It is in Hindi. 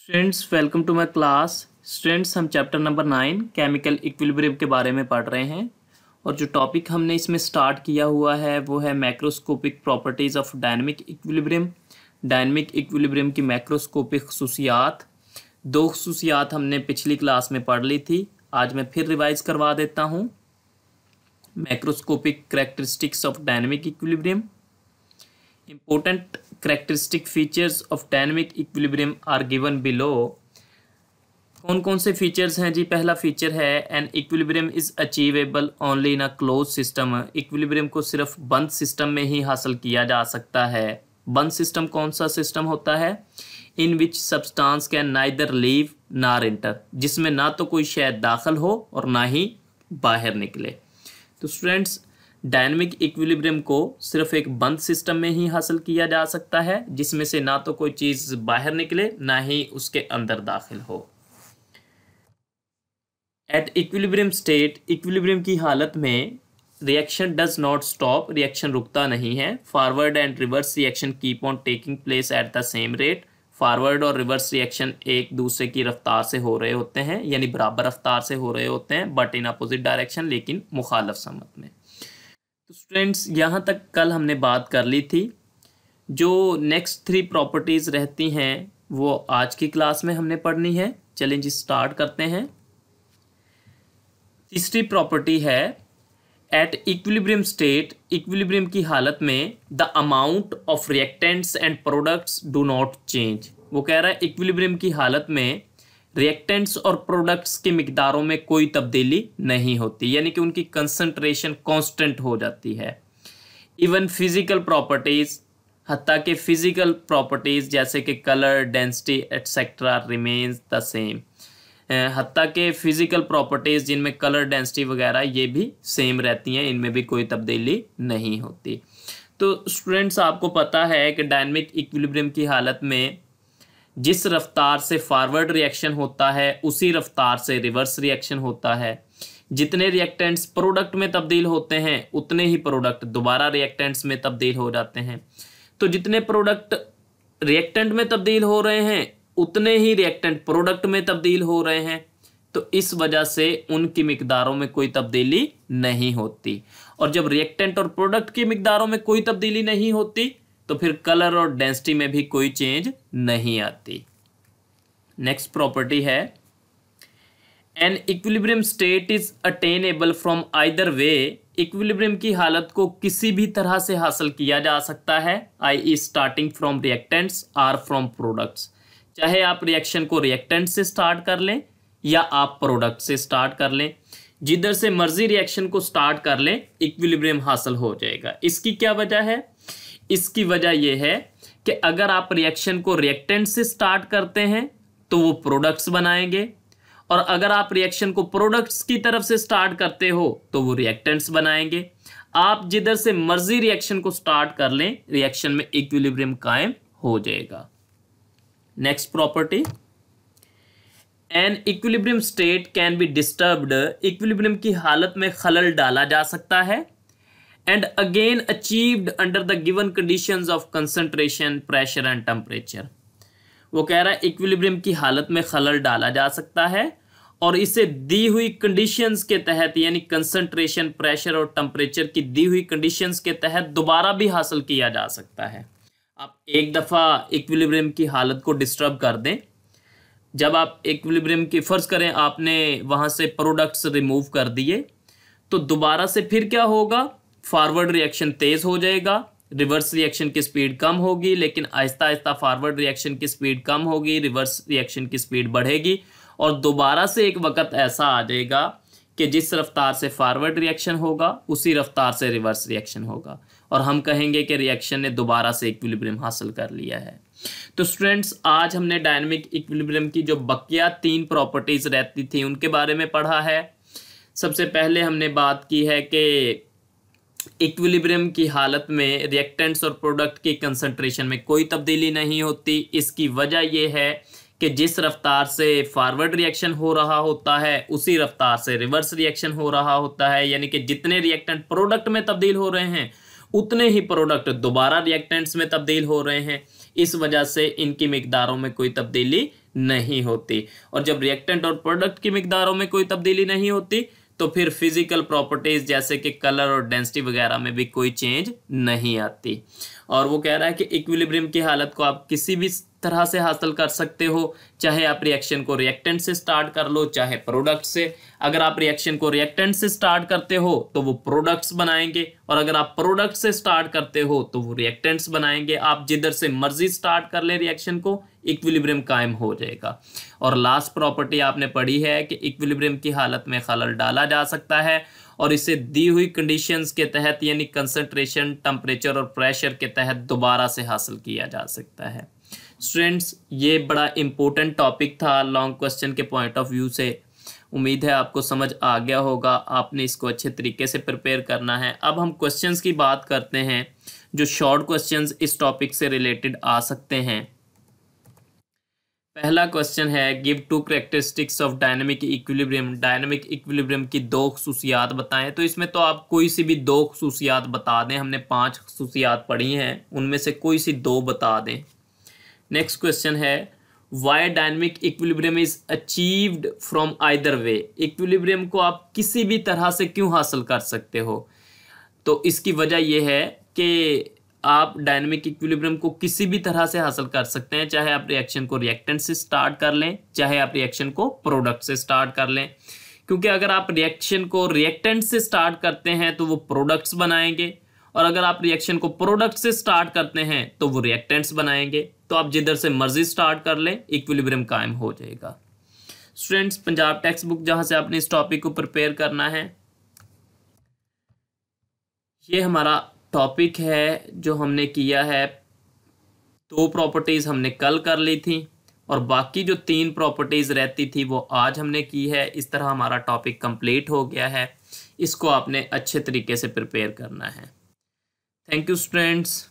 Students welcome to my class. Students हम चैप्टर नंबर 9 केमिकल इक्विलिब्रियम के बारे में पढ़ रहे हैं और जो टॉपिक हमने इसमें स्टार्ट किया हुआ है वो है macroscopic properties of dynamic equilibrium. Dynamic equilibrium की मैक्रोस्कोपिक खसूसियात, दो खसूसियात हमने पिछली क्लास में पढ़ ली थी, आज मैं फिर रिवाइज करवा देता हूँ। Macroscopic characteristics of dynamic equilibrium. Important characteristic features of dynamic equilibrium are given below। कौन कौन से फीचर्स हैं जी? पहला फीचर है an equilibrium is achievable only in a close system. Equilibrium को सिर्फ बंद सिस्टम में ही हासिल किया जा सकता है। बंद सिस्टम कौन सा सिस्टम होता है? In which substance can neither leave nor enter, जिसमें ना तो कोई शय दाखिल हो और ना ही बाहर निकले। तो स्टूडेंट्स डायनेमिक इक्विलिब्रियम को सिर्फ एक बंद सिस्टम में ही हासिल किया जा सकता है जिसमें से ना तो कोई चीज बाहर निकले ना ही उसके अंदर दाखिल हो। एट इक्विलिब्रियम स्टेट, इक्विलिब्रियम की हालत में reaction does not stop, reaction रुकता नहीं है। Forward and reverse reaction keep on taking place at the same rate. Forward और रिवर्स रिएक्शन एक दूसरे की रफ्तार से हो रहे होते हैं, यानी बराबर रफ्तार से हो रहे होते हैं, बट इन अपोजिट डायरेक्शन, लेकिन मुखालफ समत में। तो स्टूडेंट्स यहाँ तक कल हमने बात कर ली थी। जो नेक्स्ट 3 प्रॉपर्टीज़ रहती हैं वो आज की क्लास में हमने पढ़नी है। चलें जी स्टार्ट करते हैं। तीसरी प्रॉपर्टी है एट इक्विलिब्रियम स्टेट, इक्विलिब्रियम की हालत में the amount of reactants and products do not change. वो कह रहा है इक्विलिब्रियम की हालत में रिएक्टेंट्स और प्रोडक्ट्स की मिकदारों में कोई तब्दीली नहीं होती, यानी कि उनकी कंसंट्रेशन कांस्टेंट हो जाती है। इवन फिजिकल प्रॉपर्टीज, हत्ता के फिजिकल प्रॉपर्टीज जैसे कि colour, density etcetera remains the same. हत्ता के फिजिकल प्रॉपर्टीज जिनमें कलर, डेंसिटी वगैरह ये भी सेम रहती हैं, इनमें भी कोई तब्दीली नहीं होती। तो स्टूडेंट्स आपको पता है कि डायनेमिक इक्विलिब्रियम की हालत में जिस रफ्तार से फॉरवर्ड रिएक्शन होता है उसी रफ्तार से रिवर्स रिएक्शन होता है। जितने रिएक्टेंट्स प्रोडक्ट में तब्दील होते हैं उतने ही प्रोडक्ट दोबारा रिएक्टेंट्स में तब्दील हो जाते हैं। तो जितने प्रोडक्ट रिएक्टेंट में तब्दील हो रहे हैं उतने ही रिएक्टेंट प्रोडक्ट में तब्दील हो रहे हैं। तो इस वजह से उनकी मिकदारों में कोई तब्दीली नहीं होती। और जब रिएक्टेंट और प्रोडक्ट की मिकदारों में कोई तब्दीली नहीं होती तो फिर कलर और डेंसिटी में भी कोई चेंज नहीं आती। नेक्स्ट प्रॉपर्टी है an equilibrium state is attainable from either way. Equilibrium की हालत को किसी भी तरह से हासिल किया जा सकता है, आई स्टार्टिंग फ्रॉम रिएक्टेंट्स और फ्रॉम प्रोडक्ट्स। चाहे आप रिएक्शन को रिएक्टेंट से स्टार्ट कर लें या आप प्रोडक्ट से स्टार्ट कर लें, जिधर से मर्जी रिएक्शन को स्टार्ट कर लें इक्विलिब्रियम हासिल हो जाएगा। इसकी क्या वजह है? इसकी वजह यह है कि अगर आप रिएक्शन को रिएक्टेंट से स्टार्ट करते हैं तो वो प्रोडक्ट्स बनाएंगे, और अगर आप रिएक्शन को प्रोडक्ट्स की तरफ से स्टार्ट करते हो तो वो रिएक्टेंट्स बनाएंगे। आप जिधर से मर्जी रिएक्शन को स्टार्ट कर लें रिएक्शन में इक्विलिब्रियम कायम हो जाएगा। Next property, an equilibrium state can be disturbed. Equilibrium की हालत में खलल डाला जा सकता है and again achieved under the given conditions of concentration, pressure and temperature। वो कह रहा है इक्विलिब्रियम की हालत में खलल डाला जा सकता है और इसे दी हुई कंडीशंस के तहत, यानी कंसंट्रेशन, प्रेशर और टेम्परेचर की दी हुई कंडीशंस के तहत दोबारा भी हासिल किया जा सकता है। आप एक दफ़ा इक्विलिब्रियम की हालत को डिस्टर्ब कर दें, जब आप इक्विलिब्रियम की फर्ज करें आपने वहाँ से प्रोडक्ट्स रिमूव कर दिए, तो दोबारा से फिर क्या होगा? फॉरवर्ड रिएक्शन तेज हो जाएगा, रिवर्स रिएक्शन की स्पीड कम होगी, लेकिन आहिस्ता आहिस्ता फॉरवर्ड रिएक्शन की स्पीड कम होगी, रिवर्स रिएक्शन की स्पीड बढ़ेगी, और दोबारा से एक वक्त ऐसा आ जाएगा कि जिस रफ्तार से फॉरवर्ड रिएक्शन होगा उसी रफ्तार से रिवर्स रिएक्शन होगा, और हम कहेंगे कि रिएक्शन ने दोबारा से इक्विलिब्रियम हासिल कर लिया है। तो स्टूडेंट्स आज हमने डायनेमिक इक्विलिब्रियम की जो बकिया 3 प्रॉपर्टीज रहती थी उनके बारे में पढ़ा है। सबसे पहले हमने बात की है कि इक्विलिब्रियम की हालत में रिएक्टेंट्स और प्रोडक्ट की कंसंट्रेशन में कोई तब्दीली नहीं होती। इसकी वजह यह है कि जिस रफ्तार से फॉरवर्ड रिएक्शन हो रहा होता है उसी रफ्तार से रिवर्स रिएक्शन हो रहा होता है, यानी कि जितने रिएक्टेंट प्रोडक्ट में तब्दील हो रहे हैं उतने ही प्रोडक्ट दोबारा रिएक्टेंट्स में तब्दील हो रहे हैं। इस वजह से इनकी मिकदारों में कोई तब्दीली नहीं होती। और जब रिएक्टेंट और प्रोडक्ट की मिकदारों में कोई तब्दीली नहीं होती तो फिर फिजिकल प्रॉपर्टीज जैसे कि कलर और डेंसिटी वगैरह में भी कोई चेंज नहीं आती। और वो कह रहा है कि इक्विलिब्रियम की हालत को आप किसी भी तरह से हासिल कर सकते हो, चाहे आप रिएक्शन को रिएक्टेंट से स्टार्ट कर लो चाहे प्रोडक्ट से। अगर आप रिएक्शन को रिएक्टेंट से स्टार्ट करते हो तो वो प्रोडक्ट्स बनाएंगे, और अगर आप प्रोडक्ट से स्टार्ट करते हो तो वो रिएक्टेंट्स बनाएंगे। आप जिधर से मर्जी स्टार्ट कर ले रिएक्शन को, इक्विलिब्रियम कायम हो जाएगा। और लास्ट प्रॉपर्टी आपने पढ़ी है कि इक्विलिब्रियम की हालत में खलल डाला जा सकता है और इसे दी हुई कंडीशंस के तहत यानी कंसंट्रेशन, टेम्परेचर और प्रेशर के तहत दोबारा से हासिल किया जा सकता है। स्टूडेंट्स, ये बड़ा इंपॉर्टेंट टॉपिक था लॉन्ग क्वेश्चन के पॉइंट ऑफ व्यू से। उम्मीद है आपको समझ आ गया होगा। आपने इसको अच्छे तरीके से प्रिपेयर करना है। अब हम क्वेश्चंस की बात करते हैं जो शॉर्ट क्वेश्चंस इस टॉपिक से रिलेटेड आ सकते हैं। पहला क्वेश्चन है, give to characteristics of dynamic equilibrium. Dynamic equilibrium की दो खसूसियात बताएं। तो इसमें तो आप कोई सी भी दो खसूसियात बता दें। हमने 5 खसूसियात पढ़ी हैं, उनमें से कोई सी 2 बता दें। नेक्स्ट क्वेश्चन है, why dynamic equilibrium is achieved from either way. Equilibrium को आप किसी भी तरह से क्यों हासिल कर सकते हो? तो इसकी वजह यह है कि आप डायनेमिक इक्विलिब्रियम को किसी भी तरह से हासिल कर सकते हैं, चाहे आप रिएक्शन को रिएक्टेंट से स्टार्ट कर लें चाहे आप रिएक्शन को प्रोडक्ट से स्टार्ट कर लें। क्योंकि अगर आप रिएक्शन को रिएक्टेंट से स्टार्ट करते हैं तो वो प्रोडक्ट्स बनाएंगे, और अगर आप रिएक्शन को प्रोडक्ट से स्टार्ट करते हैं तो वो रिएक्टेंट्स बनाएंगे। तो आप जिधर से मर्जी स्टार्ट कर लें, इक्विलिब्रियम कायम हो जाएगा। स्टूडेंट्स, पंजाब टेक्स्ट बुक जहां से आपने इस टॉपिक को प्रिपेयर करना है, ये हमारा टॉपिक है जो हमने किया है। 2 प्रॉपर्टीज़ हमने कल कर ली थी और बाकी जो 3 प्रॉपर्टीज़ रहती थी वो आज हमने की है। इस तरह हमारा टॉपिक कंप्लीट हो गया है। इसको आपने अच्छे तरीके से प्रिपेयर करना है। Thank you students.